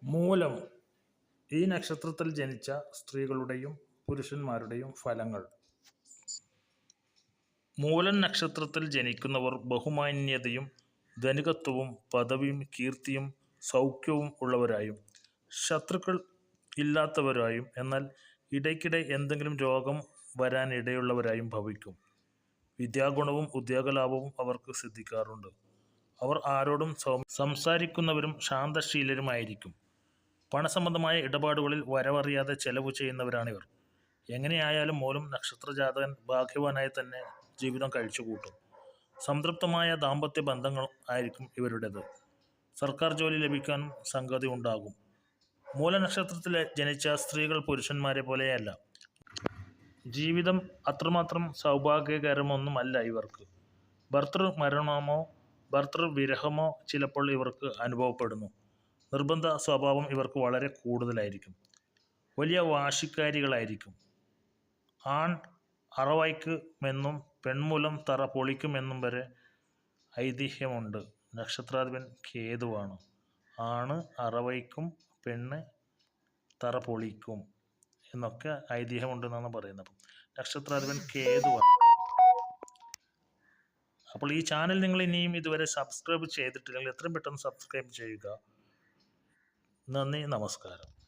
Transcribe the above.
മൂലം ഈ നക്ഷത്രത്തിൽ ജനിച്ച സ്ത്രീകളുടെയും പുരുഷന്മാരുടെയും ഫലങ്ങൾ. മൂലം നക്ഷത്രത്തിൽ ജനിക്കുന്നവർ ബഹുമാന്യതയും ധനികത്വവും പദവിയും കീർത്തിയും സൗഖ്യവും ഉള്ളവരായും ശത്രുക്കൾ ഇല്ലാത്തവരായും എന്നാൽ ഇടയ്ക്കിടെ എന്തെങ്കിലും രോഗം വരാനിടയുള്ളവരായും ഭവിക്കും. വിദ്യാഗുണവും ഉദ്യോഗലാഭവും അവർക്ക് സിദ്ധിക്കാറുണ്ട്. അവർ ആരോടും സംസാരിക്കുന്നവരും ശാന്തശീലരുമായിരിക്കും. പണസംബന്ധമായ ഇടപാടുകളിൽ വരവറിയാതെ ചെലവ് ചെയ്യുന്നവരാണിവർ. എങ്ങനെയായാലും മൂലം നക്ഷത്രജാതകൻ ഭാഗ്യവാനായി തന്നെ ജീവിതം കഴിച്ചുകൂട്ടും. സംതൃപ്തമായ ദാമ്പത്യ ബന്ധങ്ങൾ ആയിരിക്കും ഇവരുടേത്. സർക്കാർ ജോലി ലഭിക്കാനും സംഗതി ഉണ്ടാകും. മൂലനക്ഷത്രത്തിൽ ജനിച്ച സ്ത്രീകൾ പുരുഷന്മാരെ പോലെയല്ല. ജീവിതം അത്രമാത്രം സൗഭാഗ്യകരമൊന്നുമല്ല ഇവർക്ക്. ഭർതൃമരണമോ ഭർതൃവിരഹമോ ചിലപ്പോൾ ഇവർക്ക് അനുഭവപ്പെടുന്നു. നിർബന്ധ സ്വഭാവം ഇവർക്ക് വളരെ കൂടുതലായിരിക്കും. വലിയ വാശിക്കാരികളായിരിക്കും. ആൺ അറവയ്ക്കുമെന്നും പെൺമൂലം തറ പൊളിക്കുമെന്നും വരെ ഐതിഹ്യമുണ്ട്. നക്ഷത്രാധിപൻ കേതുവാണ്. ആണ് അറവയ്ക്കും പെണ്ണ് തറ പൊളിക്കും എന്നൊക്കെ ഐതിഹ്യമുണ്ടെന്നാണ് പറയുന്നത്. അപ്പം നക്ഷത്രാധിപൻ കേതുവാണ്. അപ്പോൾ ഈ ചാനൽ നിങ്ങൾ ഇനിയും ഇതുവരെ സബ്സ്ക്രൈബ് ചെയ്തിട്ടില്ലെങ്കിൽ എത്രയും പെട്ടെന്ന് സബ്സ്ക്രൈബ് ചെയ്യുക. നന്ദി, നമസ്കാരം.